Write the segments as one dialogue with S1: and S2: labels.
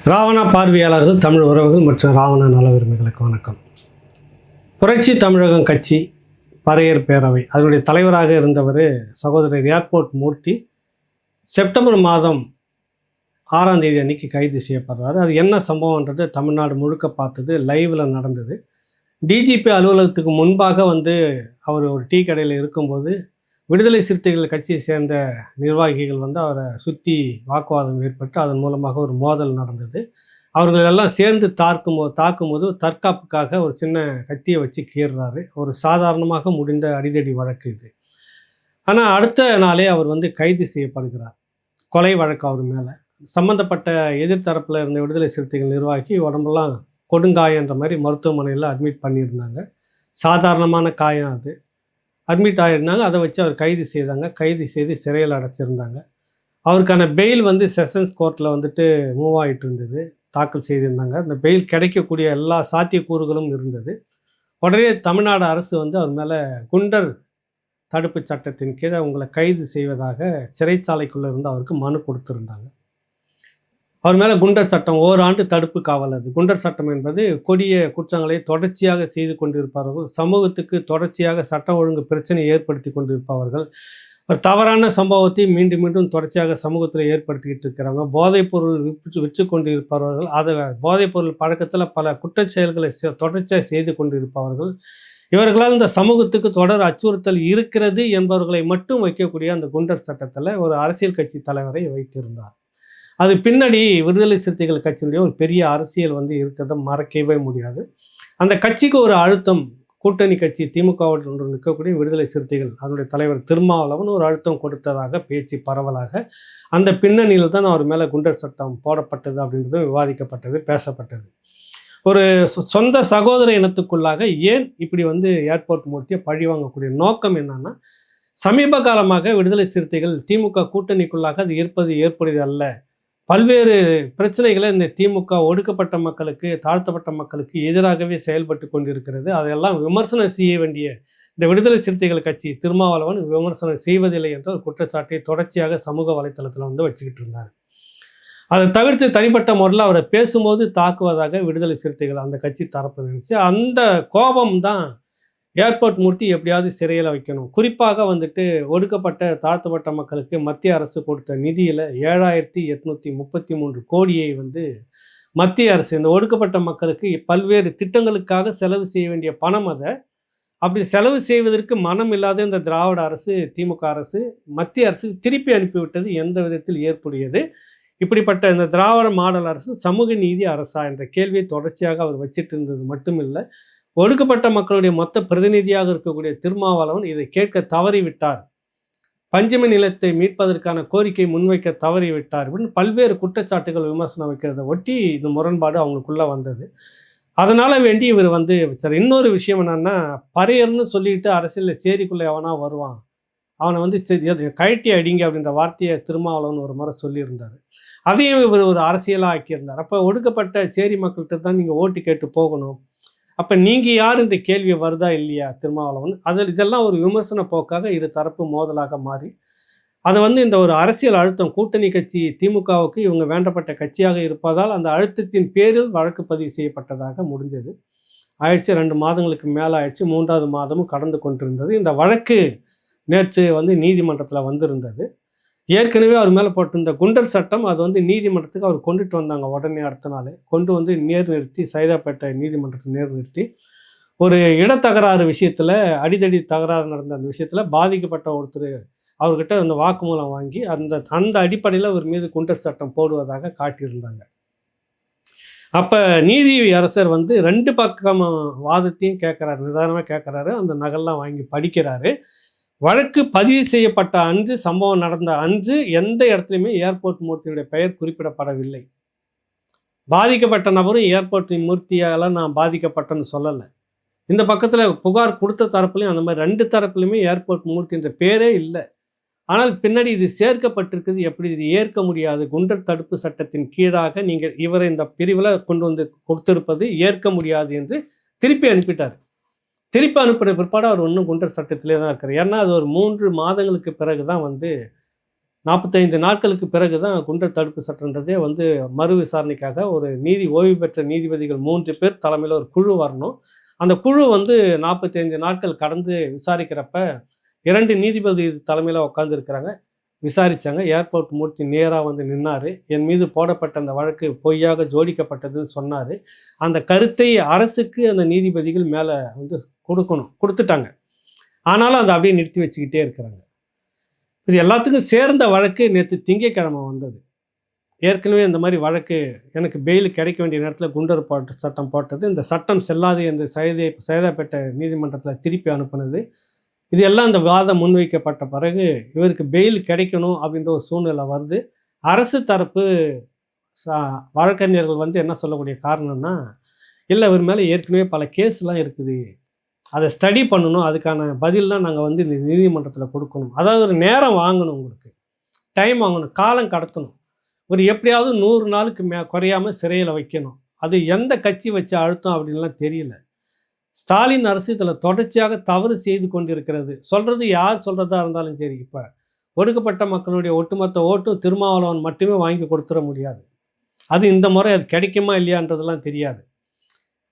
S1: ராவணா பார்வையாளர்கள், தமிழ் உறவுகள் மற்றும் ராவணா நல விரும்பிகளுக்கு வணக்கம். புரட்சி தமிழகம் கட்சி பறையர் பேரவை அதனுடைய தலைவராக இருந்தவர் சகோதரர் ஏர்போர்ட் மூர்த்தி செப்டம்பர் மாதம் 6ஆம் தேதி அன்னைக்கு கைது செய்யப்படுறாரு. அது என்ன சம்பவம்ன்றது தமிழ்நாடு முழுக்க பார்த்தது, லைவில் நடந்தது. டிஜிபி அலுவலகத்துக்கு முன்பாக அவர் ஒரு டீ கடையில் இருக்கும்போது விடுதலை சிறுத்தைகள் கட்சியை சேர்ந்த நிர்வாகிகள் அவரை சுற்றி வாக்குவாதம் ஏற்பட்டு அதன் மூலமாக ஒரு மோதல் நடந்தது. அவர்கள் எல்லாம் சேர்ந்து தாக்கும்போது தற்காப்புக்காக ஒரு சின்ன கத்தியை வச்சு கீறுறாரு. ஒரு சாதாரணமாக முடிந்த அடிதடி வழக்கு இது. ஆனால் அடுத்த நாளே அவர் கைது செய்யப்படுகிறார். கொலை வழக்கு அவர் மேலே. சம்மந்தப்பட்ட எதிர்த்தரப்பில் இருந்த விடுதலை சிறுத்தைகள் நிர்வாகி உடம்பெல்லாம் கொடுங்காயன்ற மாதிரி மருத்துவமனையில் அட்மிட் பண்ணியிருந்தாங்க. சாதாரணமான காயம் அது. அட்மிட் ஆகியிருந்தாங்க. அதை வச்சு அவர் கைது செய்தாங்க. கைது செய்து சிறையில் அடைச்சிருந்தாங்க. அவருக்கான பெயில் செஷன்ஸ் கோர்ட்டில் மூவ் ஆகிட்டு இருந்தது, தாக்கல் செய்திருந்தாங்க. அந்த பெயில் கிடைக்கக்கூடிய எல்லா சாத்தியக்கூறுகளும் இருந்தது. உடனே தமிழ்நாடு அரசு அவர் மேலே குண்டர் தடுப்பு சட்டத்தின் கீழே உங்களை கைது செய்வதாக சிறைச்சாலைக்குள்ளே இருந்து அவருக்கு மனு கொடுத்துருந்தாங்க. அவர் மேலே குண்டர் சட்டம், ஓராண்டு தடுப்பு காவல். அது குண்டர் சட்டம் என்பது கொடிய குற்றங்களை தொடர்ச்சியாக செய்து கொண்டிருப்பவர்கள், சமூகத்துக்கு தொடர்ச்சியாக சட்டம் ஒழுங்கு பிரச்சனை ஏற்படுத்தி கொண்டிருப்பவர்கள், ஒரு தவறான சம்பவத்தை மீண்டும் மீண்டும் தொடர்ச்சியாக சமூகத்தில் ஏற்படுத்திக்கிட்டு இருக்கிறவங்க, போதைப்பொருள் விற்று கொண்டு இருப்பவர்கள், அதை போதைப்பொருள் பழக்கத்தில் பல குற்றச் செயல்களை தொடர்ச்சியாக செய்து கொண்டிருப்பவர்கள், இவர்களால் இந்த சமூகத்துக்கு தொடர் அச்சுறுத்தல் இருக்கிறது என்பவர்களை மட்டும் வைக்கக்கூடிய அந்த குண்டர் சட்டத்தில் ஒரு அரசியல் கட்சி தலைவரை வைத்திருந்தார். அது பின்னாடி விடுதலை சிறுத்தைகள் கட்சியினுடைய ஒரு பெரிய அரசியல் இருக்கிறத மறக்கவே முடியாது. அந்த கட்சிக்கு ஒரு அழுத்தம், கூட்டணி கட்சி திமுகவோடு நிற்கக்கூடிய விடுதலை சிறுத்தைகள் அதனுடைய தலைவர் திருமாவளவன் ஒரு அழுத்தம் கொடுத்ததாக பேச்சு பரவலாக அந்த பின்னணியில் தான் அவர் மேலே குண்டர் சட்டம் போடப்பட்டது அப்படின்றது விவாதிக்கப்பட்டது, பேசப்பட்டது. ஒரு சொந்த சகோதர இனத்துக்குள்ளாக ஏன் இப்படி ஏர்போர்ட் மூர்த்தியை பழிவாங்கக்கூடிய நோக்கம் என்னன்னா, சமீப காலமாக விடுதலை சிறுத்தைகள் திமுக கூட்டணிக்குள்ளாக அது ஏற்படுவது அல்ல, பல்வேறு பிரச்சனைகளை இந்த திமுக ஒடுக்கப்பட்ட மக்களுக்கு, தாழ்த்தப்பட்ட மக்களுக்கு எதிராகவே செயல்பட்டு கொண்டிருக்கிறது. அதையெல்லாம் விமர்சனம் செய்ய வேண்டிய இந்த விடுதலை சிறுத்தைகள் கட்சி திருமாவளவன் விமர்சனம் செய்வதில்லை என்ற ஒரு குற்றச்சாட்டை தொடர்ச்சியாக சமூக வலைத்தளத்தில் வச்சுக்கிட்டு இருந்தார். அதை தவிர்த்து தனிப்பட்ட முறையில் அவரை பேசும்போது தாக்குவதாக விடுதலை சிறுத்தைகள் அந்த கட்சி தரப்பு நினைச்சு அந்த கோபம் தான் ஏர்போர்ட் மூர்த்தி எப்படியாவது சிறையில் வைக்கணும். குறிப்பாக ஒடுக்கப்பட்ட தாழ்த்தப்பட்ட மக்களுக்கு மத்திய அரசு கொடுத்த நிதியில் 7,833 கோடியை மத்திய அரசு இந்த ஒடுக்கப்பட்ட மக்களுக்கு பல்வேறு திட்டங்களுக்காக செலவு செய்ய வேண்டிய பணம், அதை அப்படி செலவு செய்வதற்கு மனம் இல்லாத இந்த திராவிட அரசு, திமுக அரசு மத்திய அரசு திருப்பி அனுப்பிவிட்டது எந்த விதத்தில் ஏற்புடையது? இப்படிப்பட்ட இந்த திராவிட மாடல் அரசு சமூக நீதி அரசா என்ற கேள்வியை தொடர்ச்சியாக அவர் வச்சிட்டு இருந்தது மட்டுமில்லை, ஒடுக்கப்பட்ட மக்களுடைய மொத்த பிரதிநிதியாக இருக்கக்கூடிய திருமாவளவன் இதை கேட்க தவறிவிட்டார், பஞ்சமி நிலத்தை மீட்பதற்கான கோரிக்கை முன்வைக்க தவறிவிட்டார் அப்படின்னு பல்வேறு குற்றச்சாட்டுகள் விமர்சனம் வைக்கிறத ஒட்டி இந்த முரண்பாடு அவங்களுக்குள்ள வந்தது. அதனால வேண்டி இவர் சார் இன்னொரு விஷயம் என்னன்னா, பறையர்னு சொல்லிட்டு அரசியலில் சேரிக்குள்ளே எவனா வருவான், அவனை கழட்டி அடிங்க அப்படின்ற வார்த்தையை திருமாவளவன் ஒரு முறை சொல்லியிருந்தார். அதையும் இவர் ஒரு அரசியலாக ஆக்கியிருந்தார். அப்போ ஒடுக்கப்பட்ட சேரி மக்கள்கிட்ட தான் நீங்கள் ஓட்டு கேட்டு போகணும், அப்போ நீங்கள் யார் இந்த கேள்வி வருதா இல்லையா திருமாவளவன்? இதெல்லாம் ஒரு விமர்சன போக்காக இரு தரப்பு மோதலாக மாறி அதை இந்த ஒரு அரசியல் அழுத்தம், கூட்டணி கட்சி திமுகவுக்கு இவங்க வேண்டப்பட்ட கட்சியாக இருப்பதால் அந்த அழுத்தத்தின் பேரில் வழக்கு பதிவு செய்யப்பட்டதாக முடிஞ்சது. ஆயிடுச்சு, 2 மாதங்களுக்கு மேலே ஆயிடுச்சு, 3வது மாதமும் கடந்து கொண்டிருந்தது. இந்த வழக்கு நேற்று நீதிமன்றத்தில் வந்திருந்தது. ஏற்கனவே அவர் மேலே போட்டிருந்த குண்டர் சட்டம் அது நீதிமன்றத்துக்கு அவர் கொண்டுட்டு வந்தாங்க. உடனே அடுத்த நாள் கொண்டு நேர் நிறுத்தி, சைதாப்பேட்டை நீதிமன்றத்தை நேர் நிறுத்தி ஒரு இடத்தகராறு விஷயத்தில், அடிதடி தகராறு நடந்த அந்த விஷயத்தில் பாதிக்கப்பட்ட ஒருத்தர் அவர்கிட்ட அந்த வாக்குமூலம் வாங்கி அந்த அடிப்படையில் அவர் மீது குண்டர் சட்டம் போடுவதாக காட்டியிருந்தாங்க. அப்போ நீதி அரசர் 2 பக்கம் வாதத்தையும் கேட்குறாரு, நிதானமாக கேட்குறாரு, அந்த நகல்லாம் வாங்கி படிக்கிறாரு. வழக்கு பதிவு செய்யப்பட்ட அன்று, சம்பவம் நடந்த அன்று எந்த இடத்துலையுமே ஏர்போர்ட் மூர்த்தியுடைய பெயர் குறிப்பிடப்படவில்லை. பாதிக்கப்பட்ட நபரும் ஏர்போர்ட் மூர்த்தியால் நான் பாதிக்கப்பட்டேன்னு சொல்லலை. இந்த பக்கத்தில் புகார் கொடுத்த தரப்புலையும் அந்த மாதிரி 2 தரப்புலையுமே ஏர்போர்ட் மூர்த்தி என்ற பேரே இல்லை. ஆனால் பின்னாடி இது சேர்க்கப்பட்டிருக்குது. எப்படி இது ஏற்க முடியாது, குண்டர் தடுப்பு சட்டத்தின் கீழாக நீங்கள் இவரை இந்த பிரிவில் கொண்டு கொடுத்திருப்பது ஏற்க முடியாது என்று திருப்பி அனுப்பிட்டார். திருப்பி அனுப்பின பிற்பாடு அவர் இன்னும் குண்டர் சட்டத்திலே தான் இருக்கார். ஏன்னா அது ஒரு 3 மாதங்களுக்கு பிறகு தான் 45 நாட்களுக்கு பிறகு தான் குண்டர் தடுப்பு சட்டன்றதே வந்து மறு விசாரணைக்காக ஒரு ஓய்வு பெற்ற நீதிபதிகள் 3 பேர் தலைமையில் ஒரு குழு வரணும். அந்த குழு வந்து 45 நாட்கள் கடந்து விசாரிக்கிறப்ப 2 நீதிபதி தலைமையில் உட்காந்துருக்கிறாங்க. விசாரித்தாங்க. ஏர்போர்ட் மூர்த்தி நேராக வந்து நின்னார். என் மீது போடப்பட்ட அந்த வழக்கு பொய்யாக ஜோடிக்கப்பட்டதுன்னு சொன்னார். அந்த கருத்தை அரசுக்கு அந்த நீதிபதிகள் மேலே வந்து கொடுத்துட்டாங்க. ஆனாலும் அதை அப்படியே நிறுத்தி வச்சுக்கிட்டே இருக்கிறாங்க. இது எல்லாத்துக்கும் சேர்ந்த வழக்கு நேற்று திங்கட்கிழமை வந்தது. ஏற்கனவே இந்த மாதிரி வழக்கு எனக்கு பெயில் கிடைக்க வேண்டிய நேரத்தில் குண்டர் சட்டம் போட்டது, இந்த சட்டம் செல்லாது என்று சைதாப்பேட்டை நீதிமன்றத்தில் திருப்பி அனுப்புனது, இது எல்லாம் இந்த வாதம் முன்வைக்கப்பட்ட பிறகு இவருக்கு பெயில் கிடைக்கணும் அப்படின்ற ஒரு சூழ்நிலை வருது. அரசு தரப்பு வழக்கறிஞர்கள் வந்து என்ன சொல்லக்கூடிய காரணம்னா, இல்லை இவர் மேலே ஏற்கனவே பல கேஸ்லாம் இருக்குது, அதை ஸ்டடி பண்ணணும், அதுக்கான பதிலெலாம் நாங்கள் வந்து இந்த நீதிமன்றத்தில் கொடுக்கணும், அதாவது ஒரு நேரம் வாங்கணும், உங்களுக்கு டைம் வாங்கணும், காலம் கடத்தணும், ஒரு எப்படியாவது 100 நாளுக்கு குறையாமல் சிறையில் வைக்கணும். அது எந்த கட்சி வச்சு அழுத்தம் அப்படின்லாம் தெரியல. ஸ்டாலின் அரசு இதில் தொடர்ச்சியாக தவறு செய்து கொண்டிருக்கிறது. சொல்கிறது யார் சொல்கிறதா இருந்தாலும் சரி, இப்போ ஒடுக்கப்பட்ட மக்களுடைய ஒட்டுமொத்த ஓட்டும் திருமாவளவன் மட்டுமே வாங்கி கொடுத்துட முடியாது. அது இந்த முறை அது கிடைக்குமா இல்லையான்றதெல்லாம் தெரியாது.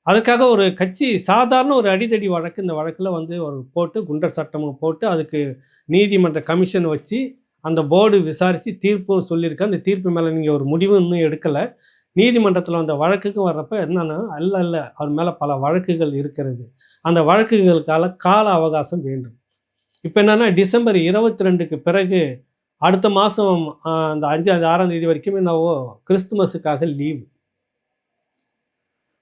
S1: அதுக்காக ஒரு கட்சி சாதாரண ஒரு அடிதடி வழக்கு, இந்த வழக்கில் வந்து ஒரு போட்டு குண்டர் சட்டமும் போட்டு அதுக்கு நீதிமன்ற கமிஷன் வச்சு அந்த போர்டு விசாரித்து தீர்ப்பும் சொல்லியிருக்கு. அந்த தீர்ப்பு மேலே நீங்கள் ஒரு முடிவு இன்னும் எடுக்கலை. நீதிமன்றத்தில் வந்த வழக்குக்கும் வர்றப்ப என்னன்னா, அல்ல அவர் மேலே பல வழக்குகள் இருக்கிறது, அந்த வழக்குகளுக்கான கால அவகாசம் வேண்டும். இப்போ என்னென்னா, டிசம்பர் 22க்கு பிறகு அடுத்த மாதம் அந்த 5 6ஆம் தேதி வரைக்கும் என்னவோ கிறிஸ்துமஸுக்காக லீவு.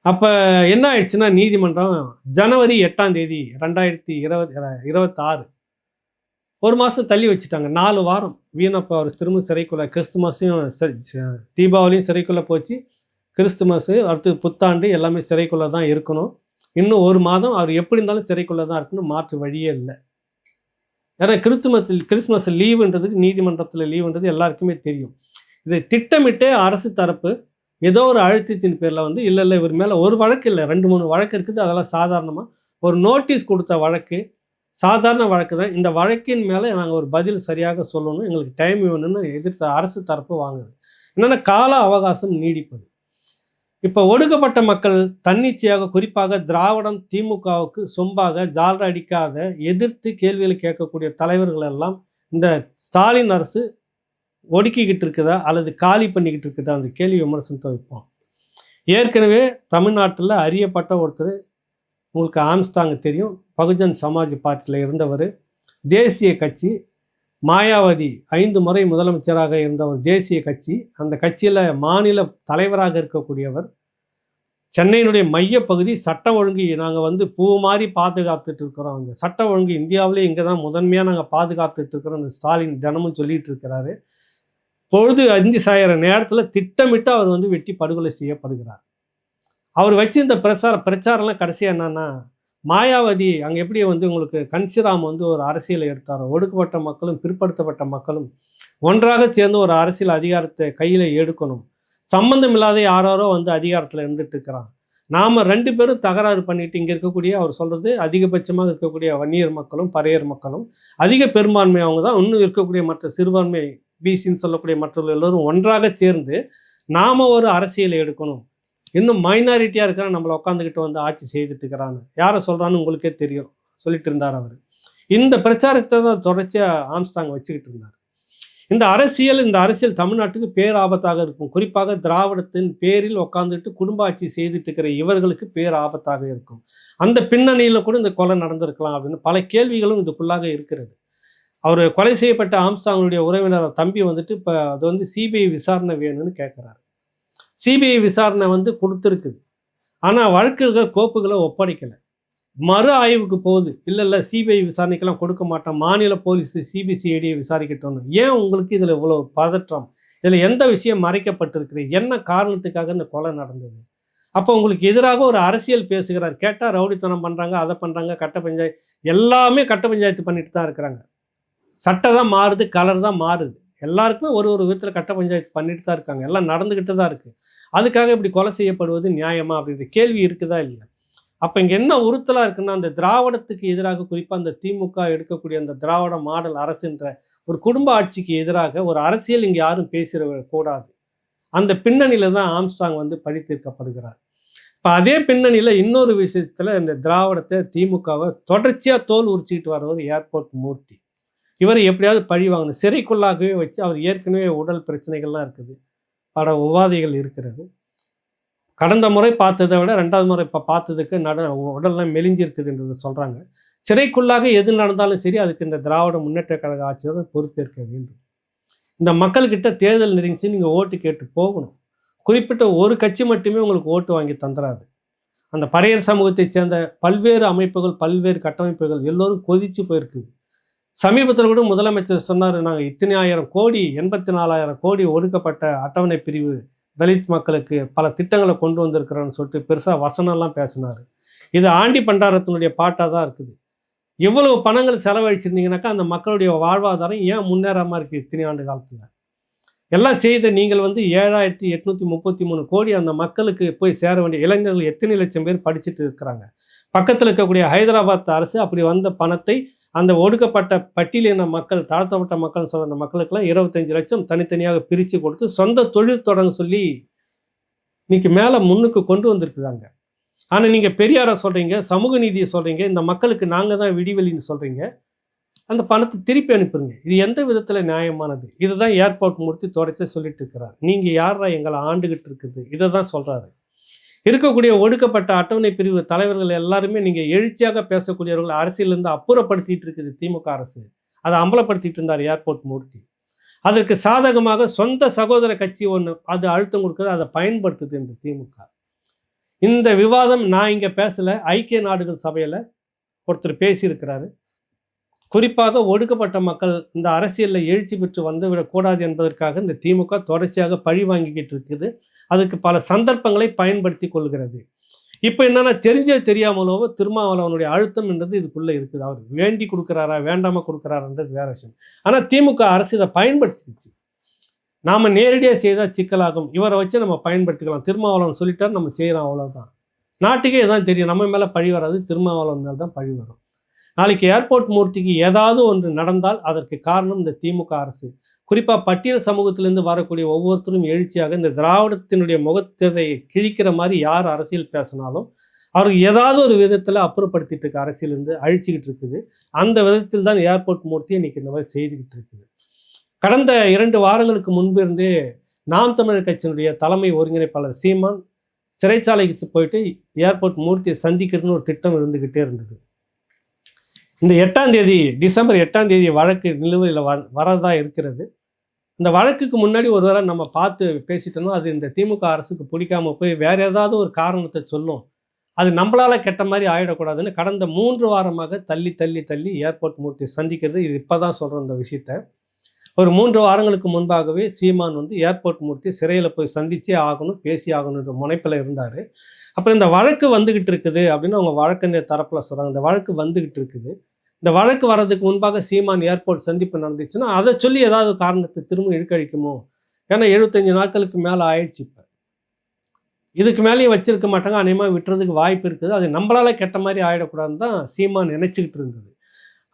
S1: அப்போ என்ன ஆயிடுச்சுன்னா, நீதிமன்றம் ஜனவரி 8ஆம் தேதி 2026 ஒரு மாதம் தள்ளி வச்சுட்டாங்க. 4 வாரம் வீணப்போ அவர் திரும்ப சிறைக்குள்ளே, கிறிஸ்துமஸையும் தீபாவளியும் சிறைக்குள்ளே போச்சு, கிறிஸ்துமஸு அடுத்து புத்தாண்டு எல்லாமே சிறைக்குள்ளே தான் இருக்கணும். இன்னும் 1 மாதம் அவர் எப்படி இருந்தாலும் சிறைக்குள்ளே தான் இருக்கணும், மாற்று வழியே இல்லை. ஏன்னா கிறிஸ்துமஸ் லீவுன்றதுக்கு, நீதிமன்றத்தில் லீவுன்றது எல்லாருக்குமே தெரியும். இதை திட்டமிட்டே அரசு தரப்பு ஏதோ ஒரு அழுத்தத்தின் பேரில் வந்து இல்லை இவர் மேலே ஒரு வழக்கு இல்லை, 2-3 வழக்கு இருக்குது, அதெல்லாம் சாதாரணமாக ஒரு நோட்டீஸ் கொடுத்த வழக்கு, சாதாரண வழக்கு தான். இந்த வழக்கின் மேலே நாங்கள் ஒரு பதில் சரியாக சொல்லணும், எங்களுக்கு டைம் வேணும்னு எதிர்த்த அரசு தரப்பு வாங்குது. என்னென்னா கால அவகாசம் நீடிப்பது. இப்போ ஒடுக்கப்பட்ட மக்கள் தன்னிச்சையாக, குறிப்பாக திராவிடம் திமுகவுக்கு சொம்பாக ஜால்ரா அடிக்காத எதிர்த்து கேள்விகளை கேட்கக்கூடிய தலைவர்கள் எல்லாம் இந்த ஸ்டாலின் அரசு ஒடுக்கிக்கிட்டு இருக்குதா அல்லது காலி பண்ணிக்கிட்டு இருக்குதா அந்த கேள்வி விமர்சனத்தை வைப்போம். ஏற்கனவே தமிழ்நாட்டில் அறியப்பட்ட ஒருத்தர், உங்களுக்கு ஆம்ஸ்டாங் தெரியும், பகுஜன் சமாஜ் பார்ட்டியில் இருந்தவர், தேசிய கட்சி, மாயாவதி 5 முறை முதலமைச்சராக இருந்த ஒரு தேசிய கட்சி, அந்த கட்சியில் மாநில தலைவராக இருக்கக்கூடியவர், சென்னையினுடைய மையப்பகுதி சட்டம் ஒழுங்கு நாங்கள் வந்து பூ மாதிரி பாதுகாத்துட்டு இருக்கிறோம், அங்கே சட்டம் ஒழுங்கு இந்தியாவிலே இங்கே தான் முதன்மையாக நாங்கள் பாதுகாத்துட்டு இருக்கிறோம், அந்த ஸ்டாலின் தினமும் சொல்லிகிட்டு இருக்கிறாரு. பொழுது 5 சாயிற நேரத்தில் திட்டமிட்டு அவர் வந்து வெட்டி படுகொலை செய்யப்படுகிறார். அவர் வச்சு இந்த பிரச்சாரம்லாம் கடைசியாக என்னன்னா, மாயாவதி அங்கே எப்படி வந்து உங்களுக்கு கன்சிராம் வந்து ஒரு அரசியலை எடுத்தாரோ, ஒடுக்கப்பட்ட மக்களும் பிற்படுத்தப்பட்ட மக்களும் ஒன்றாக சேர்ந்து ஒரு அரசியல் அதிகாரத்தை கையில் எடுக்கணும், சம்பந்தம் இல்லாத யாரோ வந்து அதிகாரத்தில் இருந்துட்டு இருக்கிறான், நாம் 2 பேரும் தகராறு பண்ணிட்டு இங்கே இருக்கக்கூடிய, அவர் சொல்கிறது அதிகபட்சமாக இருக்கக்கூடிய வன்னியர் மக்களும் பறையர் மக்களும், அதிக பெரும்பான்மை அவங்க தான், இன்னும் இருக்கக்கூடிய மற்ற சிறுபான்மை பிசின்னு சொல்லக்கூடிய மற்றவர்கள் எல்லோரும் ஒன்றாக சேர்ந்து நாம் ஒரு அரசியலை எடுக்கணும், இன்னும் மைனாரிட்டியாக இருக்கிற நம்மளை உட்காந்துக்கிட்டு வந்து ஆட்சி செய்துட்டு இருக்கிறாங்க, யாரை சொல்கிறான்னு உங்களுக்கே தெரியும் சொல்லிட்டு இருந்தார் அவர். இந்த பிரச்சாரத்தை தான் தொடர்ச்சியாக ஆம்ஸ்டாங் வச்சுக்கிட்டு இருந்தார். இந்த அரசியல் தமிழ்நாட்டுக்கு பேராபத்தாக இருக்கும். குறிப்பாக திராவிடத்தின் பேரில் உட்காந்துட்டு குடும்ப ஆட்சி செய்துட்டு இருக்கிற இவர்களுக்கு பேராபத்தாக இருக்கும். அந்த பின்னணியில் கூட இந்த கொலை நடந்திருக்கலாம் அப்படின்னு பல கேள்விகளும் இதுக்குள்ளாக இருக்கிறது. அவர் கொலை செய்யப்பட்ட ஆம்ஸ்டாங்குடைய உறவினர் தம்பி வந்துட்டு இப்போ அது வந்து சிபிஐ விசாரணை வேணும்னு கேட்குறாரு. சிபிஐ விசாரணை வந்து கொடுத்துருக்குது, ஆனால் வழக்குகள் கோப்புகளை ஒப்படைக்கலை, மறு ஆய்வுக்கு போகுது. இல்லை சிபிஐ விசாரணைக்கெல்லாம் கொடுக்க மாட்டோம், மாநில போலீஸ் சிபிசிஐடியை விசாரிக்கட்டும். ஏன் உங்களுக்கு இதில் இவ்வளோ பதற்றம்? இதில் எந்த விஷயம் மறைக்கப்பட்டிருக்குது? என்ன காரணத்துக்காக இந்த கொலை நடந்தது? அப்போ உங்களுக்கு எதிராக ஒரு அரசியல் பேசுகிறார். கேட்டால் ரவுடித்தனம் பண்ணுறாங்க, அதை பண்ணுறாங்க, கட்ட பஞ்சாயத்து, எல்லாமே கட்ட பஞ்சாயத்து பண்ணிட்டு தான் இருக்கிறாங்க. சட்டம் தான் மாறுது, கலர் தான் மாறுது, எல்லாருக்குமே ஒரு விதத்தில் கட்ட பஞ்சாயத்து பண்ணிட்டு தான் இருக்காங்க, எல்லாம் நடந்துக்கிட்டு தான் இருக்குது. அதுக்காக இப்படி கொலை செய்யப்படுவது நியாயமா அப்படின்ற கேள்வி இருக்குதா இல்லையா? அப்போ இங்கே என்ன உறுத்தலாக இருக்குன்னா, அந்த திராவிடத்துக்கு எதிராக குறிப்பாக அந்த திமுக எடுக்கக்கூடிய அந்த திராவிட மாடல் அரசுன்ற ஒரு குடும்ப ஆட்சிக்கு எதிராக ஒரு அரசியல் இங்கே யாரும் பேசிடக்கூடாது. அந்த பின்னணியில தான் ஆம்ஸ்ட்ராங் வந்து பழி தீர்க்கப்படுகிறார். இப்போ அதே பின்னணியில் இன்னொரு விஷயத்தில் இந்த திராவிடத்தை திமுகவை தொடர்ச்சியாக தோல் உரிச்சிக்கிட்டு வர்றவர் ஏர்போர்ட் மூர்த்தி. இவர் எப்படியாவது பழி வாங்கணும், சிறைக்குள்ளாகவே வச்சு. அவர் ஏற்கனவே உடல் பிரச்சனைகள்லாம் இருக்குது, பல உபாதைகள் இருக்கிறது. கடந்த முறை பார்த்ததை விட 2வது முறை இப்போ பார்த்ததுக்கு உடல்லாம் மெலிஞ்சிருக்குதுன்றது சொல்கிறாங்க. சிறைக்குள்ளாக எது நடந்தாலும் சரி, அதுக்கு இந்த திராவிட முன்னேற்ற கழக ஆட்சி தான் பொறுப்பேற்க வேண்டும். இந்த மக்கள்கிட்ட தேர்தல் நெருங்கிச்சு, நீங்கள் ஓட்டு கேட்டு போகணும். குறிப்பிட்ட ஒரு கட்சி மட்டுமே உங்களுக்கு ஓட்டு வாங்கி தந்துடாது. அந்த பறையர் சமூகத்தைச் சேர்ந்த பல்வேறு அமைப்புகள், பல்வேறு கட்டமைப்புகள் எல்லோரும் கொதிச்சு போயிருக்குது. சமீபத்தில் கூட முதலமைச்சர் சொன்னார், நாங்கள் இத்தனை 1000 கோடி 84,000 கோடி ஒடுக்கப்பட்ட அட்டவணை பிரிவு தலித் மக்களுக்கு பல திட்டங்களை கொண்டு வந்திருக்கிறோன்னு சொல்லிட்டு பெருசாக வசனம்லாம் பேசினார். இது ஆண்டி பண்டாரத்தினுடைய பாட்டாக தான் இருக்குது. இவ்வளவு பணங்கள் செலவழிச்சிருந்தீங்கன்னாக்கா அந்த மக்களுடைய வாழ்வாதாரம் ஏன் முன்னேறாமல் இருக்குது? இத்தனை ஆண்டு காலத்தில் எல்லாம் செய்த நீங்கள் வந்து 7,833 கோடி அந்த மக்களுக்கு போய் சேர வேண்டிய இளைஞர்கள் எத்தனை லட்சம் பேர் படிச்சுட்டு இருக்கிறாங்க. பக்கத்தில் இருக்கக்கூடிய ஹைதராபாத் அரசு அப்படி வந்த பணத்தை அந்த ஒடுக்கப்பட்ட பட்டியலின மக்கள், தாழ்த்தப்பட்ட மக்கள்னு சொல்கிற அந்த மக்களுக்கெல்லாம் 25 லட்சம் தனித்தனியாக பிரித்து கொடுத்து சொந்த தொழில் தொடங்க சொல்லி இன்னைக்கு மேலே முன்னுக்கு கொண்டு வந்திருக்குதாங்க. ஆனால் நீங்கள் பெரியாரை சொல்கிறீங்க, சமூக நீதியை சொல்கிறீங்க, இந்த மக்களுக்கு நாங்கள் தான் விடிவெளின்னு சொல்கிறீங்க. அந்த பணத்தை திருப்பி அனுப்புங்க. இது எந்த விதத்தில் நியாயமானது? இதை தான் ஏர்போர்ட் மூர்த்தி தொடர்ச்சியாக சொல்லிட்டு இருக்கிறார். நீங்கள் யாரா எங்களை ஆண்டுகிட்டு இருக்குது? இதை தான் சொல்கிறாரு. இருக்கக்கூடிய ஒடுக்கப்பட்ட அட்டவணை பிரிவு தலைவர்கள் எல்லாருமே நீங்கள் எழுச்சியாக பேசக்கூடியவர்கள் அரசியலிருந்து அப்புறப்படுத்திட்டு இருக்குது திமுக அரசு. அதை அம்பலப்படுத்திட்டு இருந்தார் ஏர்போர்ட் மூர்த்தி. அதற்கு சாதகமாக சொந்த சகோதர கட்சி ஒன்று அது அழுத்தம் கொடுக்குறது, அதை பயன்படுத்துது இந்த திமுக. இந்த விவாதம் நான் இங்கே பேசலை, ஐக்கிய நாடுகள் சபையில் ஒருத்தர் பேசியிருக்கிறாரு. குறிப்பாக ஒடுக்கப்பட்ட மக்கள் இந்த அரசியலில் எழுச்சி பெற்று வந்துவிடக்கூடாது என்பதற்காக இந்த திமுக தொடர்ச்சியாக பழி வாங்கிக்கிட்டு இருக்குது. அதுக்கு பல சந்தர்ப்பங்களை பயன்படுத்தி கொள்கிறது. இப்போ என்னன்னா, தெரிஞ்சோ தெரியாமலோ திருமாவளவனுடைய அழுத்தம் என்றது இதுக்குள்ளே இருக்குது. அவர் வேண்டி கொடுக்குறாரா வேண்டாமல் கொடுக்குறாருன்றது வேற விஷயம். ஆனால் திமுக அரசு இதை பயன்படுத்திக்கிச்சு. நாம் நேரடியாக செய்தால் சிக்கலாகும், இவரை வச்சு நம்ம பயன்படுத்திக்கலாம். திருமாவளவன் சொல்லிட்டார், நம்ம செய்கிறோம், அவ்வளோதான். நாட்டுக்கே இதான் தெரியும், நம்ம மேலே பழி வராது, திருமாவளவன் மேலே தான் பழி வரும். நாளைக்கு ஏர்போர்ட் மூர்த்திக்கு ஏதாவது ஒன்று நடந்தால் அதற்கு காரணம் இந்த திமுக அரசு. குறிப்பாக பட்டியல் சமூகத்திலிருந்து வரக்கூடிய ஒவ்வொருத்தரும் எழுச்சியாக இந்த திராவிடத்தினுடைய முகத்தை கிழிக்கிற மாதிரி யார் அரசியல் பேசினாலும் அவருக்கு ஏதாவது ஒரு விதத்தில் அப்புறப்படுத்திட்டு இருக்க அரசியலிருந்து அழிச்சிக்கிட்டு இருக்குது. அந்த விதத்தில் தான் ஏர்போர்ட் மூர்த்தி இன்னைக்கு இந்த மாதிரி செய்துக்கிட்டு இருக்குது. கடந்த 2 வாரங்களுக்கு முன்பு இருந்தே நாம் தமிழர் கட்சியினுடைய தலைமை ஒருங்கிணைப்பாளர் சீமான் சிறைச்சாலைக்கு போயிட்டு ஏர்போர்ட் மூர்த்தியை சந்திக்கிறதுன்னு ஒரு திட்டம் இருந்துக்கிட்டே இருந்தது. இந்த 8ஆம் தேதி, டிசம்பர் 8ஆம் தேதி வழக்கு நிலுவையில் வரதா இருக்கிறது. இந்த வழக்குக்கு முன்னாடி ஒரு வேளை நம்ம பார்த்து பேசிட்டோம்னா அது இந்த திமுக அரசுக்கு பிடிக்காம போய் வேறு ஏதாவது ஒரு காரணத்தை சொல்லும், அது நம்மளால் கெட்ட மாதிரி ஆகிடக்கூடாதுன்னு கடந்த 3 வாரமாக தள்ளி தள்ளி தள்ளி ஏர்போர்ட் மூர்த்தி சந்திக்கிறது. இது இப்போ தான் சொல்கிறோம் இந்த விஷயத்த. ஒரு 3 வாரங்களுக்கு முன்பாகவே சீமான் வந்து ஏர்போர்ட் மூர்த்தி சிறையில் போய் சந்திச்சே ஆகணும், பேசி ஆகணுன்ற முனைப்பில் இருந்தார். அப்புறம் இந்த வழக்கு வந்துக்கிட்டு இருக்குது அப்படின்னு அவங்க வழக்கறிஞர் தரப்பில் சொல்கிறாங்க. இந்த வழக்கு வந்துக்கிட்டு இருக்குது. இந்த வழக்கு வர்றதுக்கு முன்பாக சீமான் ஏர்போர்ட் சந்திப்பு நடந்துச்சுன்னா அதை சொல்லி ஏதாவது காரணத்தை திரும்ப இழுக்கழிக்குமோ? ஏன்னா 75 நாட்களுக்கு மேலே ஆயிடுச்சு. இப்போ இதுக்கு மேலேயும் வச்சிருக்க மாட்டாங்க, அநேகமாக விட்டுறதுக்கு வாய்ப்பு இருக்குது. அது நம்மளால் கெட்ட மாதிரி ஆகிடக்கூடாதுன்னு தான் சீமான் நினச்சிக்கிட்டு இருந்தது.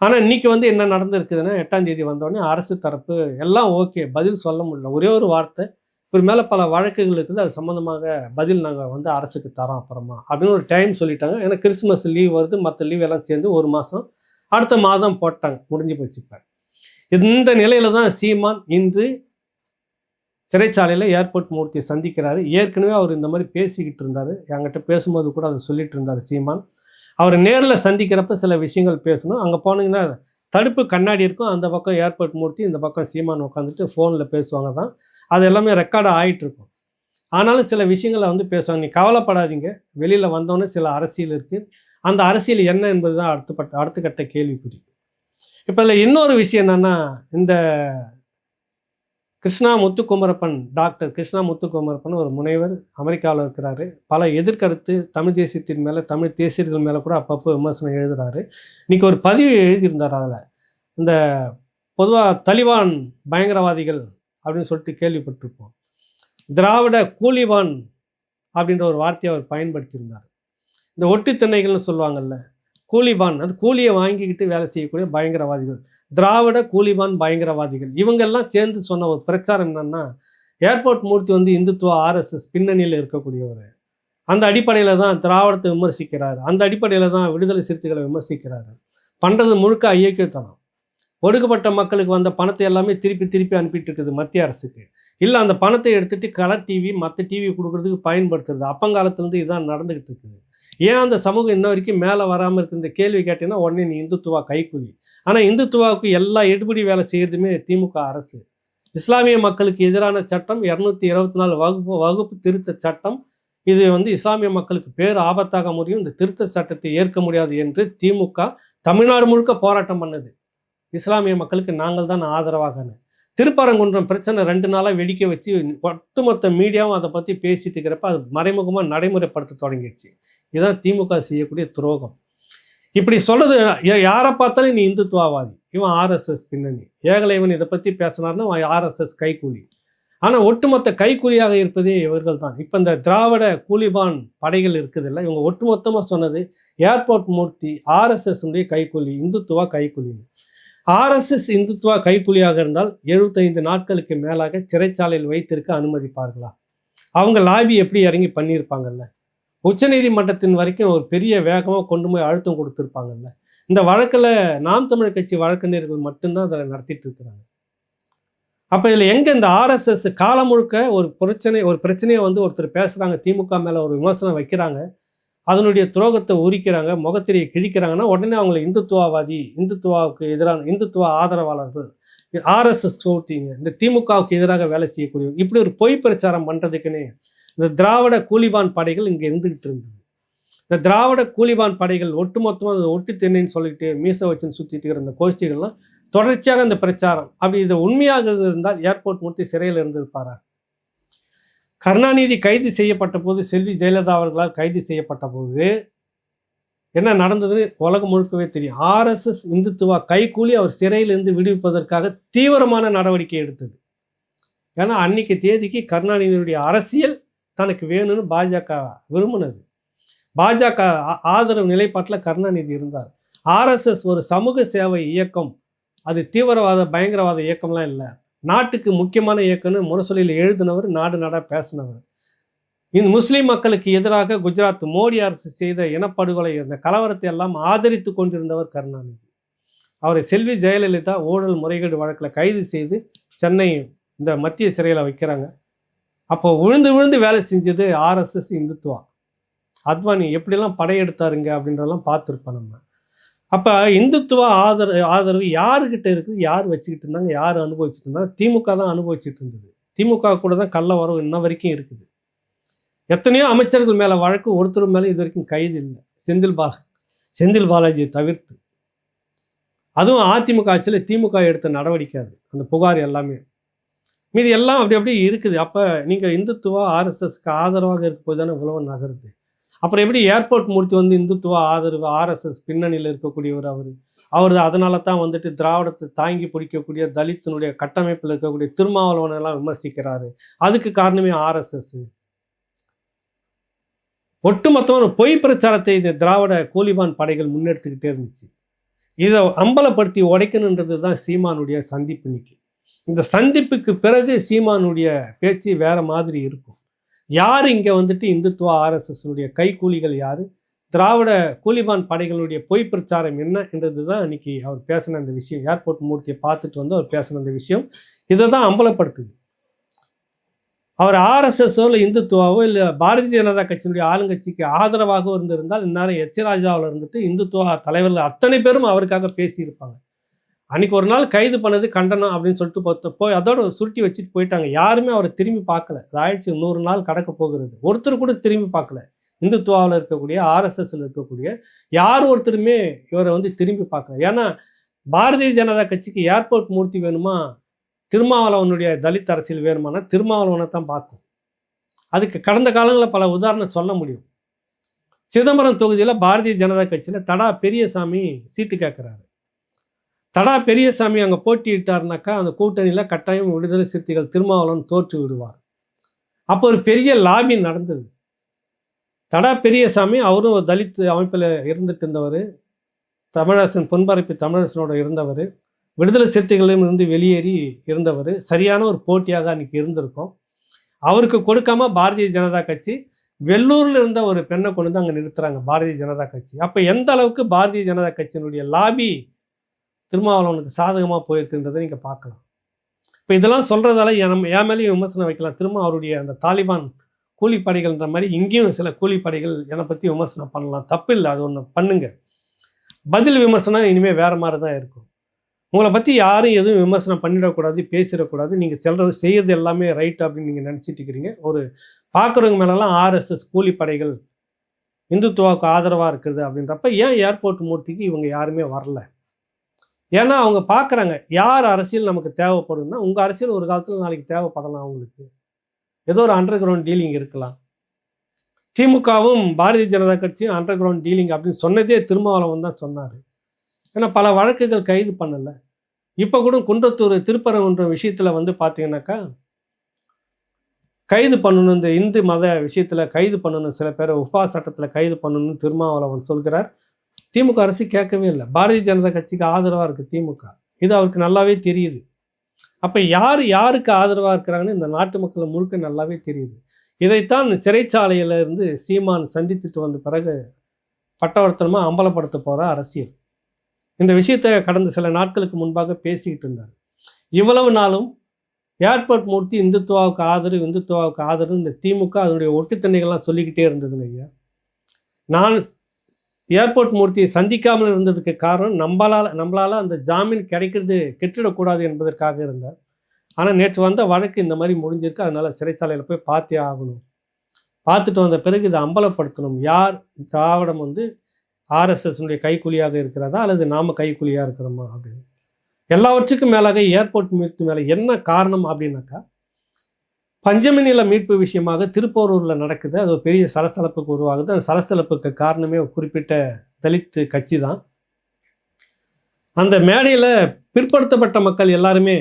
S1: ஆனால் இன்றைக்கி வந்து என்ன நடந்திருக்குதுன்னா, 8ஆம் தேதி வந்தோடனே அரசு தரப்பு எல்லாம் ஓகே, பதில் சொல்ல முடியல. ஒரே ஒரு வார்த்தை, இது மேலே பல வழக்குகள் இருக்குது, அது சம்மந்தமாக பதில் நாங்கள் வந்து அரசுக்கு தரோம் அப்புறமா அப்படின்னு ஒரு டைம் சொல்லிட்டாங்க. ஏன்னா கிறிஸ்துமஸ் லீவ் வருது, மற்ற லீவ் எல்லாம் சேர்ந்து 1 மாதம் அடுத்த மாதம் போட்டாங்க, முடிஞ்சு போச்சு. இப்போ இந்த நிலையில் தான் சீமான் இன்று சிறைச்சாலையில் ஏர்போர்ட் மூர்த்தியை சந்திக்கிறாரு. ஏற்கனவே அவர் இந்த மாதிரி பேசிக்கிட்டு இருந்தார், என்கிட்ட பேசும்போது கூட அதை சொல்லிட்டு இருந்தார் சீமான். அவர் நேரில் சந்திக்கிறப்ப சில விஷயங்கள் பேசணும். அங்கே போனீங்கன்னா தடுப்பு கண்ணாடி இருக்கும், அந்த பக்கம் ஏர்போர்ட் மூர்த்தி, இந்த பக்கம் சீமான் உட்காந்துட்டு ஃபோனில் பேசுவாங்க தான். அது எல்லாமே ரெக்கார்டு ஆகிட்டுருக்கும். ஆனாலும் சில விஷயங்களை வந்து பேசுவாங்க. நீ கவலைப்படாதீங்க, வெளியில் வந்தோன்னே சில அரசியல் இருக்குது, அந்த அரசியல் என்ன என்பது தான் அடுத்த கட்ட கேள்விக்குறி. இப்போ இதில் இன்னொரு விஷயம் என்னென்னா, இந்த கிருஷ்ணா முத்துக்குமரப்பன், டாக்டர் கிருஷ்ணா முத்துக்குமரப்பன் ஒரு முனைவர், அமெரிக்காவில் இருக்கிறாரு. பல எதிர்கருத்து தமிழ் தேசியத்தின் மேலே, தமிழ் தேசியர்கள் மேலே கூட அப்பப்போ விமர்சனம் எழுதுகிறாரு. இன்றைக்கி ஒரு பதிவு எழுதியிருந்தார். அதில் இந்த பொதுவாக தலிபான் பயங்கரவாதிகள் அப்படின்னு சொல்லிட்டு கேள்விப்பட்டிருப்போம். திராவிட கூலிபான் அப்படின்ற ஒரு வார்த்தையை அவர் பயன்படுத்தியிருந்தார். இந்த ஒட்டு திண்ணைகள்னு சொல்லுவாங்கள்ல, கூலிபான், அது கூலியை வாங்கிக்கிட்டு வேலை செய்யக்கூடிய பயங்கரவாதிகள், திராவிட கூலிபான் பயங்கரவாதிகள், இவங்கெல்லாம் சேர்ந்து சொன்ன ஒரு பிரச்சாரம் என்னன்னா, ஏர்போர்ட் மூர்த்தி வந்து இந்துத்துவ ஆர்எஸ்எஸ் பின்னணியில் இருக்கக்கூடியவர். அந்த அடிப்படையில் தான் திராவிடத்தை விமர்சிக்கிறார், அந்த அடிப்படையில் தான் விடுதலை சிறுத்தைகளை விமர்சிக்கிறார். பண்ணுறது முழுக்க ஐயக்கியத்தனம். ஒடுக்கப்பட்ட மக்களுக்கு வந்த பணத்தை எல்லாமே திருப்பி திருப்பி அனுப்பிட்டு இருக்குது மத்திய அரசுக்கு. இல்லை அந்த பணத்தை எடுத்துகிட்டு கலர் டிவி மற்ற டிவி கொடுக்குறதுக்கு பயன்படுத்துறது. அப்பங்காலத்துலேருந்து இதுதான் நடந்துக்கிட்டு இருக்குது. ஏன் அந்த சமூகம் இன்ன வரைக்கும் மேலே வராமல் இருக்குது இந்த கேள்வி கேட்டீங்கன்னா உடனே நீ இந்துத்துவா கைக்கூலி. ஆனால் இந்துத்துவாவுக்கு எல்லா எடுபடி வேலை செய்கிறதுமே திமுக அரசு. இஸ்லாமிய மக்களுக்கு எதிரான சட்டம் 224 வகுப்பு திருத்த சட்டம். இது வந்து இஸ்லாமிய மக்களுக்கு பேர் ஆபத்தாக முடியும். இந்த திருத்த சட்டத்தை ஏற்க முடியாது என்று திமுக தமிழ்நாடு முழுக்க போராட்டம் பண்ணது. இஸ்லாமிய மக்களுக்கு நாங்கள் தான் ஆதரவாகன்னு. திருப்பரங்குன்றம் பிரச்சனை 2 நாளாக வெடிக்க வச்சு ஒட்டுமொத்த மீடியாவும் அதை பற்றி பேசிட்டு இருக்கிறப்ப அது மறைமுகமாக நடைமுறைப்படுத்த தொடங்கிடுச்சு. இதுதான் திமுக செய்யக்கூடிய துரோகம். இப்படி சொல்கிறது யாரை பார்த்தாலும் நீ இந்துத்துவவாதி, இவன் ஆர்எஸ்எஸ் பின்னணி, ஏகலைவன் இதை பற்றி பேசினார்னா ஆர்எஸ்எஸ் கைக்கூலி. ஆனால் ஒட்டுமொத்த கைக்கூலியாக இருப்பதே இவர்கள் தான். இப்போ இந்த திராவிட கூலிபான் படைகள் இருக்குதில்ல, இவங்க ஒட்டுமொத்தமாக சொன்னது ஏர்போர்ட் மூர்த்தி ஆர்எஸ்எஸ் கைக்கூலி, இந்துத்துவா கைக்கூலின்னு. ஆர்எஸ்எஸ் இந்துத்துவா கைக்கூலியாக இருந்தால் 75 நாட்களுக்கு மேலாக சிறைச்சாலையில் வைத்திருக்க அனுமதிப்பார்களா? அவங்க லாபி எப்படி இறங்கி பண்ணியிருப்பாங்கல்ல. உச்சநீதிமன்றத்தின் வரைக்கும் ஒரு பெரிய வேகமாக கொண்டு போய் அழுத்தம் கொடுத்துருப்பாங்கல்ல. இந்த வழக்கில் நாம் தமிழர் கட்சி வழக்கறிஞர்கள் மட்டும்தான் அதில் நடத்திட்டு இருக்கிறாங்க. அப்போ இதில் எங்கே இந்த ஆர்எஸ்எஸ் காலம் முழுக்க ஒரு பிரச்சனையை வந்து ஒருத்தர் பேசுகிறாங்க, திமுக மேலே ஒரு விமர்சனம் வைக்கிறாங்க, அதனுடைய துரோகத்தை உரிக்கிறாங்க, முகத்திரையை கிழிக்கிறாங்கன்னா உடனே அவங்கள இந்துத்துவவாதி, இந்துத்துவாவுக்கு எதிரான இந்துத்துவ ஆதரவாளர்கள், ஆர்எஸ்எஸ் சோட்டிங்க, இந்த திமுகவுக்கு எதிராக வேலை செய்யக்கூடிய இப்படி ஒரு பொய் பிரச்சாரம் பண்ணுறதுக்குன்னே இந்த திராவிட கூலிபான் படைகள் இங்கே இருந்துக்கிட்டு இருந்தது. இந்த திராவிட கூலிபான் படைகள் ஒட்டுமொத்தமாக ஒட்டு தென்னைன்னு சொல்லிட்டு மீசை வச்சுன்னு சுற்றிட்டு இருக்கிற இந்த கோஷ்டிகள்லாம் தொடர்ச்சியாக இந்த பிரச்சாரம். அப்படி இது உண்மையாக இருந்தால் ஏர்போர்ட் மூர்த்தி சிறையில் இருந்திருப்பாரா? கருணாநிதி கைது செய்யப்பட்ட போது, செல்வி ஜெயலலிதா அவர்களால் கைது செய்யப்பட்ட போது என்ன நடந்ததுன்னு உலகம் முழுக்கவே தெரியும். ஆர்எஸ்எஸ் இந்துத்துவா கைக்கூலி அவர் சிறையிலிருந்து விடுவிப்பதற்காக தீவிரமான நடவடிக்கை எடுத்தது. ஏன்னா அன்னைக்கு தேதிக்கு கருணாநிதியுடைய அரசியல் தனக்கு வேணும்னு பாஜக விரும்பினது. பாஜக ஆதரவு நிலைப்பாட்டில் கருணாநிதி இருந்தார். ஆர்எஸ்எஸ் ஒரு சமூக சேவை இயக்கம், அது தீவிரவாத பயங்கரவாத இயக்கம்லாம் இல்லை, நாட்டுக்கு முக்கியமான இயக்கம்னு முரசொலியில் எழுதினவர், நாடு நாடாக பேசினவர். இந்த முஸ்லீம் மக்களுக்கு எதிராக குஜராத் மோடி அரசு செய்த இனப்படுகொலை, இந்த கலவரத்தை எல்லாம் ஆதரித்து கொண்டிருந்தவர் கருணாநிதி. அவரை செல்வி ஜெயலலிதா ஊழல் முறைகேடு வழக்கில் கைது செய்து சென்னை இந்த மத்திய சிறையில் வைக்கிறாங்க. அப்போ விழுந்து விழுந்து வேலை செஞ்சது ஆர்எஸ்எஸ் இந்துத்துவா. அத்வானி எப்படிலாம் படையெடுத்தாருங்க அப்படின்றதெல்லாம் பார்த்துருப்போம் நம்ம. அப்போ இந்துத்துவ ஆதரவு யாருக்கிட்ட இருக்குது, யார் வச்சுக்கிட்டு இருந்தாங்க, யார் அனுபவிச்சுட்டு இருந்தாங்க? திமுக தான் அனுபவிச்சுட்டு இருந்தது. திமுக கூட தான் கள்ள உறவு இன்ன வரைக்கும் இருக்குது. எத்தனையோ அமைச்சர்கள் மேலே வழக்கு, ஒருத்தர் மேலே இது வரைக்கும் கைது இல்லை, செந்தில் பாலாஜியை தவிர்த்து. அதுவும் அதிமுக ஆட்சியில் திமுக எடுத்த நடவடிக்கை அது, அந்த புகார் எல்லாமே. மீது எல்லாம் அப்படி அப்படி இருக்குது. அப்போ நீங்கள் இந்துத்துவா ஆர்எஸ்எஸ்க்கு ஆதரவாக இருக்க போது தானே உலகம் நகருது. அப்புறம் எப்படி ஏர்போர்ட் மூர்த்தி வந்து இந்துத்துவ ஆதரவு ஆர்எஸ்எஸ் பின்னணியில் இருக்கக்கூடியவர் அவர் அதனால தான் வந்துட்டு திராவிடத்தை தாங்கி பிடிக்கக்கூடிய தலித்தினுடைய கட்டமைப்பில் இருக்கக்கூடிய திருமாவளவனெல்லாம் விமர்சிக்கிறாரு. அதுக்கு காரணமே ஆர்எஸ்எஸ். ஒட்டுமொத்தமான பொய் பிரச்சாரத்தை இந்த திராவிட கூலிபான் படைகள் முன்னெடுத்துக்கிட்டே இருந்துச்சு. இதை அம்பலப்படுத்தி உடைக்கணுன்றது தான் சீமானுடைய சந்திப்பு. இன்னைக்கு இந்த சந்திப்புக்கு பிறகு சீமானுடைய பேச்சு வேற மாதிரி இருக்கும். யார் இங்கே வந்துட்டு இந்துத்துவ ஆர்எஸ்எஸ்னுடைய கைக்கூலிகள் யார், திராவிட கூலிபான் படைகளுடைய பொய் பிரச்சாரம் என்ன என்றது தான் இன்னைக்கு அவர் பேசின அந்த விஷயம். ஏர்போர்ட் மூர்த்தியை பார்த்துட்டு வந்து அவர் பேசின அந்த விஷயம் இதை தான் அம்பலப்படுத்துது. அவர் ஆர்எஸ்எஸ்ஸோ இல்லை இந்துத்துவாவோ இல்லை பாரதிய ஜனதா கட்சியினுடைய ஆளுங்கட்சிக்கு ஆதரவாக இருந்திருந்தால் இந்நேரம் எச்.ராஜாவில் இருந்துட்டு இந்துத்துவ தலைவர்கள் அத்தனை பேரும் அவருக்காக பேசியிருப்பாங்க. அன்றைக்கி ஒரு நாள் கைது பண்ணது கண்டனம் அப்படின்னு சொல்லிட்டு போய் அதோட சுருட்டி வச்சுட்டு போயிட்டாங்க. யாருமே அவரை திரும்பி பார்க்கல. அது ஆயிடுச்சு, 100 நாள் கடக்க போகிறது. ஒருத்தர் கூட திரும்பி பார்க்கல. இந்துத்துவாவில் இருக்கக்கூடிய ஆர்எஸ்எஸ்ல இருக்கக்கூடிய யார் ஒருத்தருமே இவரை வந்து திரும்பி பார்க்கல. ஏன்னா பாரதிய ஜனதா கட்சிக்கு ஏர்போர்ட் மூர்த்தி வேணுமா, திருமாவளவனுடைய தலித் அரசியல் வேணுமானா திருமாவளவனை தான் பார்க்கும். அதுக்கு கடந்த காலங்களில் பல உதாரணம் சொல்ல முடியும். சிதம்பரம் தொகுதியில் பாரதிய ஜனதா கட்சியில் தடா பெரியசாமி சீட்டு கேட்குறாரு. தடா பெரியசாமி அங்கே போட்டியிட்டார்னாக்கா அந்த கூட்டணியில் கட்டாயம் விடுதலை சிறுத்தைகள் திருமாவளவன் தோற்று விடுவார். அப்போ ஒரு பெரிய லாபி நடந்தது. தடா பெரியசாமி அவரும் ஒரு தலித் அமைப்பில் இருந்துட்டு இருந்தவர். தமிழரசன் பொன்பரப்பி தமிழரசனோட இருந்தவர், விடுதலை சிறுத்தைகளிலும் இருந்து வெளியேறி இருந்தவர். சரியான ஒரு போட்டியாக அன்றைக்கி இருந்திருக்கும். அவருக்கு கொடுக்காம பாரதிய ஜனதா கட்சி வெள்ளூரில் இருந்த ஒரு பெண்ணை கொண்டு வந்து அங்கே நிறுத்துகிறாங்க பாரதிய ஜனதா கட்சி. அப்போ எந்த அளவுக்கு பாரதிய ஜனதா கட்சியினுடைய லாபி திருமாவளவனுக்கு சாதகமாக போயிருக்குன்றதை நீங்கள் பார்க்கலாம். இப்போ இதெல்லாம் சொல்கிறதால என் மேலேயும் விமர்சனம் வைக்கலாம். திரும்ப அவருடைய அந்த தாலிபான் கூலிப்படைகள்ன்ற மாதிரி இங்கேயும் சில கூலிப்படைகள் என்னை பற்றி விமர்சனம் பண்ணலாம், தப்பு இல்லை, அது ஒன்று பண்ணுங்க. பதில் விமர்சனம் இனிமேல் வேறு மாதிரி தான் இருக்கும். உங்களை பற்றி யாரும் எதுவும் விமர்சனம் பண்ணிடக்கூடாது, பேசிடக்கூடாது. நீங்கள் செய்கிறது எல்லாமே ரைட் அப்படின்னு நீங்கள் நினச்சிட்டு இருக்கிறீங்க. ஒரு பார்க்குறவங்க மேலெல்லாம் ஆர்எஸ்எஸ் கூலிப்படைகள் இந்துத்துவாவுக்கு ஆதரவாக இருக்குது அப்படின்றப்ப ஏன் ஏர்போர்ட் மூர்த்திக்கு இவங்க யாருமே வரல? ஏன்னா அவங்க பார்க்குறாங்க யார் அரசியல் நமக்கு தேவைப்படுதுன்னா, உங்கள் அரசியல் ஒரு காலத்தில் நாளைக்கு தேவைப்படலாம். அவங்களுக்கு ஏதோ ஒரு அண்டர் கிரவுண்ட் டீலிங் இருக்கலாம். திமுகவும் பாரதிய ஜனதா கட்சியும் அண்டர் கிரவுண்ட் டீலிங் அப்படின்னு சொன்னதே திருமாவளவன் தான் சொன்னார். ஏன்னா பல வழக்குகள் கைது பண்ணலை. இப்போ கூட குன்றத்தூர் திருப்பரங்குன்ற விஷயத்தில் வந்து பார்த்தீங்கன்னாக்கா கைது பண்ணணும், இந்த இந்து மத விஷயத்தில் கைது பண்ணணும், சில பேரை உபா சட்டத்தில் கைது பண்ணணும்னு திருமாவளவன் சொல்கிறார். திமுக அரசு கேட்கவே இல்லை. பாரதிய ஜனதா கட்சிக்கு ஆதரவாக இருக்குது திமுக. இது அவருக்கு நல்லாவே தெரியுது. அப்போ யாருக்கு ஆதரவாக இருக்கிறாங்கன்னு இந்த நாட்டு மக்கள் முழுக்க நல்லாவே தெரியுது. இதைத்தான் சிறைச்சாலையில் இருந்து சீமான் சந்தித்துட்டு வந்த பிறகு பட்டவர்த்தனமாக அம்பலப்படுத்த போகிற அரசியல். இந்த விஷயத்தை கடந்த சில நாட்களுக்கு முன்பாக பேசிக்கிட்டு இருந்தார். இவ்வளவு நாளும் ஏர்போர்ட் மூர்த்தி இந்துத்துவாவுக்கு ஆதரவு இந்த திமுக அதனுடைய ஒட்டுத்தண்ணிகள்லாம் சொல்லிக்கிட்டே இருந்ததுங்க ஐயா. நான் ஏர்போர்ட் மூர்த்தியை சந்திக்காமல் இருந்ததுக்கு காரணம் நம்மளால் அந்த ஜாமீன் கிடைக்கிறது கெட்டிடக்கூடாது என்பதற்காக இருந்தார். ஆனால் நேற்று வந்த வழக்கு இந்த மாதிரி முடிஞ்சிருக்கு. அதனால் சிறைச்சாலையில் போய் பார்த்தே ஆகணும். பார்த்துட்டு வந்த பிறகு இதை அம்பலப்படுத்தணும். யார் திராவிடம் வந்து ஆர்எஸ்எஸ்னுடைய கைக்கூலியாக இருக்கிறதா அல்லது நாம் கைக்கூலியாக இருக்கிறோமா அப்படின்னு. எல்லாவற்றுக்கும் மேலாக ஏர்போர்ட் மீட்பு மேலே என்ன காரணம் அப்படின்னாக்கா, பஞ்சமி நில மீட்பு விஷயமாக திருப்போரூரில் நடக்குது. அது ஒரு பெரிய சலசலப்புக்கு உருவாகுது. அந்த சலசலப்புக்கு காரணமே ஒரு குறிப்பிட்ட தலித் கட்சி தான். அந்த மேடையில் பிற்படுத்தப்பட்ட மக்கள் எல்லாருமே,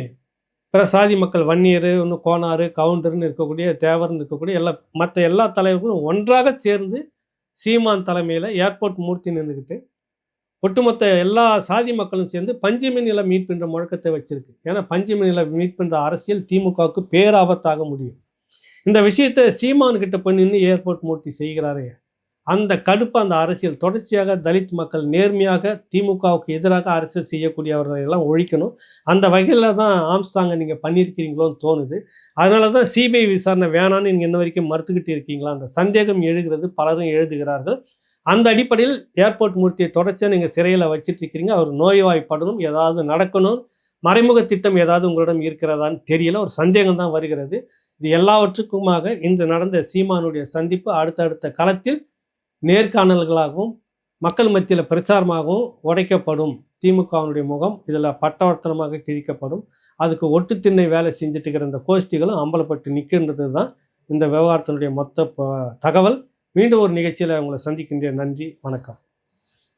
S1: பிற சாதி மக்கள், வன்னியர், இன்னும் கோனார், கவுண்டர்னு இருக்கக்கூடிய, தேவர்னு இருக்கக்கூடிய மற்ற எல்லா தலைவர்களும் ஒன்றாக சேர்ந்து சீமான் தலைமையில் ஏர்போர்ட் மூர்த்தி நின்றுக்கிட்டு ஒட்டுமொத்த எல்லா சாதி மக்களும் சேர்ந்து பஞ்சமி நில மீட்புன்ற முழக்கத்தை வச்சிருக்கு. ஏன்னா பஞ்சமி நில மீட்புன்ற அரசியல் திமுகவுக்கு பேராபத்தாக முடியும். இந்த விஷயத்தை சீமான்கிட்ட போய் நின்று ஏர்போர்ட் மூர்த்தி செய்கிறாரே, அந்த கடுப்பு, அந்த அரசியல் தொடர்ச்சியாக தலித் மக்கள் நேர்மையாக திமுகவுக்கு எதிராக அரசியல் செய்யக்கூடியவர்களை எல்லாம் ஒழிக்கணும். அந்த வகையில் தான் ஆம்ஸ்டாங்கை நீங்கள் பண்ணியிருக்கிறீங்களோன்னு தோணுது. அதனால தான் சிபிஐ விசாரணை வேணான்னு நீங்கள் இன்ன வரைக்கும் மறுத்துக்கிட்டு இருக்கீங்களா அந்த சந்தேகம் எழுகிறது. பலரும் எழுதுகிறார்கள். அந்த அடிப்படையில் ஏர்போர்ட் மூர்த்தியை தொடர்ச்சியாக நீங்கள் சிறையில் வச்சிட்டு இருக்கிறீங்க. அவர் நோய்வாய்ப்படணும், ஏதாவது நடக்கணும், மறைமுக திட்டம் ஏதாவது உங்களிடம் இருக்கிறதான்னு தெரியல. ஒரு சந்தேகம் தான் வருகிறது. இது எல்லாவற்றுக்குமாக இன்று நடந்த சீமானுடைய சந்திப்பு அடுத்தடுத்த களத்தில் நேர்காணல்களாகவும் மக்கள் மத்தியில் பிரச்சாரமாகவும் உடைக்கப்படும். திமுகவினுடைய முகம் இதில் பட்டவர்த்தனமாக கிழிக்கப்படும். அதுக்கு ஒட்டு திண்ணை வேலை செஞ்சுட்டு இருக்கிற இந்த கோஷ்டிகளும் அம்பலப்பட்டு நிற்கின்றது தான் இந்த விவகாரத்தினுடைய மொத்த தகவல். மீண்டும் ஒரு நிகழ்ச்சியில் உங்களை சந்திக்கின்றேன். நன்றி, வணக்கம்.